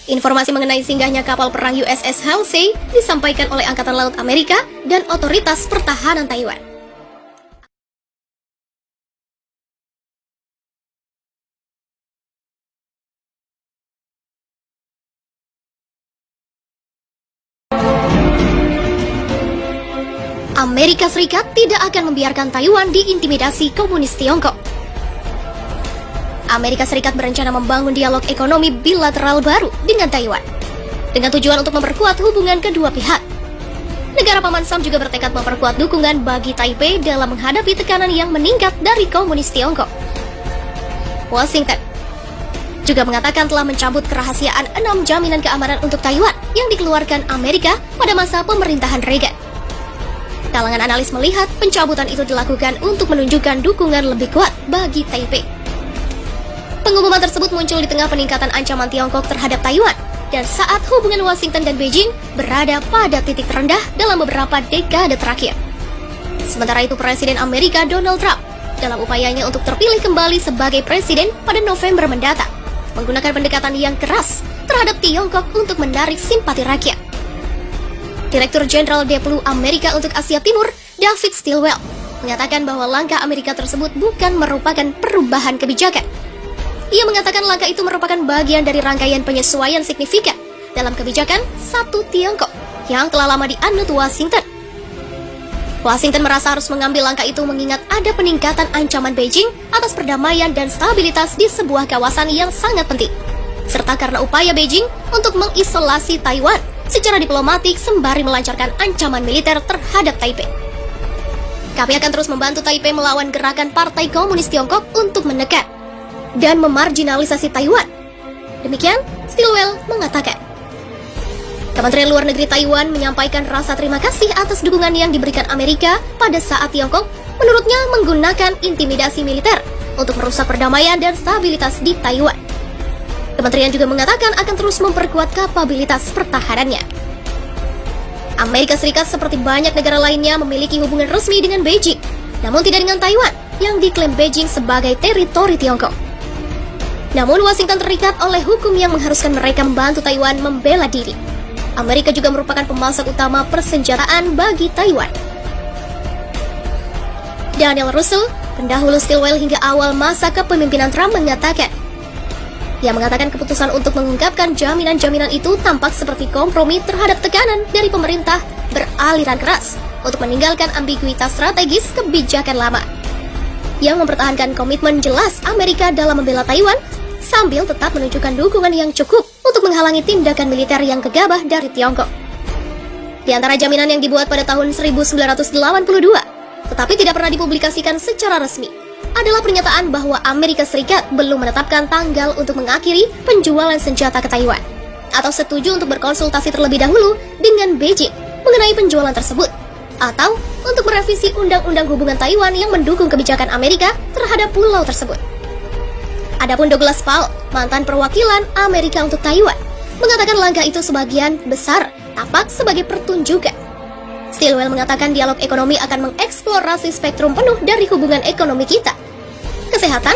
Informasi mengenai singgahnya kapal perang USS Halsey disampaikan oleh Angkatan Laut Amerika dan Otoritas Pertahanan Taiwan. Amerika Serikat tidak akan membiarkan Taiwan diintimidasi komunis Tiongkok. Amerika Serikat berencana membangun dialog ekonomi bilateral baru dengan Taiwan, dengan tujuan untuk memperkuat hubungan kedua pihak. Negara Paman Sam juga bertekad memperkuat dukungan bagi Taipei dalam menghadapi tekanan yang meningkat dari komunis Tiongkok. Washington juga mengatakan telah mencabut kerahasiaan 6 jaminan keamanan untuk Taiwan yang dikeluarkan Amerika pada masa pemerintahan Reagan. Kalangan analis melihat pencabutan itu dilakukan untuk menunjukkan dukungan lebih kuat bagi Taipei. Pengumuman tersebut muncul di tengah peningkatan ancaman Tiongkok terhadap Taiwan dan saat hubungan Washington dan Beijing berada pada titik terendah dalam beberapa dekade terakhir. Sementara itu, Presiden Amerika Donald Trump dalam upayanya untuk terpilih kembali sebagai presiden pada November mendatang menggunakan pendekatan yang keras terhadap Tiongkok untuk menarik simpati rakyat. Direktur Jenderal Deplu Amerika untuk Asia Timur, David Stilwell, mengatakan bahwa langkah Amerika tersebut bukan merupakan perubahan kebijakan. Ia mengatakan langkah itu merupakan bagian dari rangkaian penyesuaian signifikan dalam kebijakan Satu Tiongkok yang telah lama dianut Washington. Washington merasa harus mengambil langkah itu mengingat ada peningkatan ancaman Beijing atas perdamaian dan stabilitas di sebuah kawasan yang sangat penting, serta karena upaya Beijing untuk mengisolasi Taiwan secara diplomatik sembari melancarkan ancaman militer terhadap Taipei. Kami akan terus membantu Taipei melawan gerakan Partai Komunis Tiongkok untuk menekan dan memarginalisasi Taiwan. Demikian Stilwell mengatakan. Kementerian Luar Negeri Taiwan menyampaikan rasa terima kasih atas dukungan yang diberikan Amerika pada saat Tiongkok menurutnya menggunakan intimidasi militer untuk merusak perdamaian dan stabilitas di Taiwan. Kementerian juga mengatakan akan terus memperkuat kapabilitas pertahanannya. Amerika Serikat seperti banyak negara lainnya memiliki hubungan resmi dengan Beijing, namun tidak dengan Taiwan yang diklaim Beijing sebagai teritori Tiongkok. Namun Washington terikat oleh hukum yang mengharuskan mereka membantu Taiwan membela diri. Amerika juga merupakan pemasok utama persenjataan bagi Taiwan. Daniel Russell, pendahulu Stilwell hingga awal masa kepemimpinan Trump, mengatakan keputusan untuk mengungkapkan jaminan-jaminan itu tampak seperti kompromi terhadap tekanan dari pemerintah beraliran keras untuk meninggalkan ambiguitas strategis kebijakan lama, yang mempertahankan komitmen jelas Amerika dalam membela Taiwan sambil tetap menunjukkan dukungan yang cukup untuk menghalangi tindakan militer yang gegabah dari Tiongkok. Di antara jaminan yang dibuat pada tahun 1982, tetapi tidak pernah dipublikasikan secara resmi, adalah pernyataan bahwa Amerika Serikat belum menetapkan tanggal untuk mengakhiri penjualan senjata ke Taiwan, atau setuju untuk berkonsultasi terlebih dahulu dengan Beijing mengenai penjualan tersebut, atau untuk merevisi Undang-Undang Hubungan Taiwan yang mendukung kebijakan Amerika terhadap pulau tersebut. Adapun Douglas Paul, mantan perwakilan Amerika untuk Taiwan, mengatakan langkah itu sebagian besar tampak sebagai pertunjukan. Stilwell mengatakan dialog ekonomi akan mengeksplorasi spektrum penuh dari hubungan ekonomi kita, kesehatan,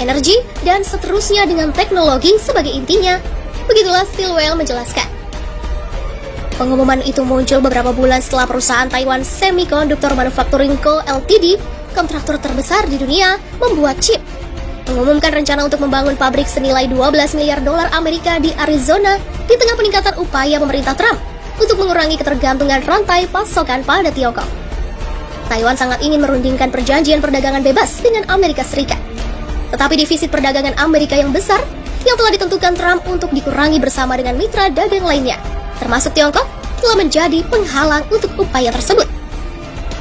energi, dan seterusnya dengan teknologi sebagai intinya. Begitulah Stilwell menjelaskan. Pengumuman itu muncul beberapa bulan setelah perusahaan Taiwan Semiconductor Manufacturing Co. Ltd, kontraktor terbesar di dunia, membuat chip, mengumumkan rencana untuk membangun pabrik senilai 12 miliar dolar Amerika di Arizona di tengah peningkatan upaya pemerintah Trump untuk mengurangi ketergantungan rantai pasokan pada Tiongkok. Taiwan sangat ingin merundingkan perjanjian perdagangan bebas dengan Amerika Serikat. Tetapi defisit perdagangan Amerika yang besar yang telah ditentukan Trump untuk dikurangi bersama dengan mitra dagang lainnya, termasuk Tiongkok, telah menjadi penghalang untuk upaya tersebut.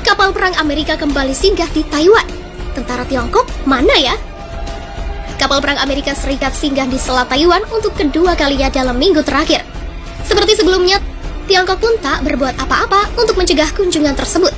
Kapal perang Amerika kembali singgah di Taiwan. Tentara Tiongkok mana ya? Kapal perang Amerika Serikat singgah di Selat Taiwan untuk kedua kalinya dalam minggu terakhir. Seperti sebelumnya, Tiongkok pun tak berbuat apa-apa untuk mencegah kunjungan tersebut.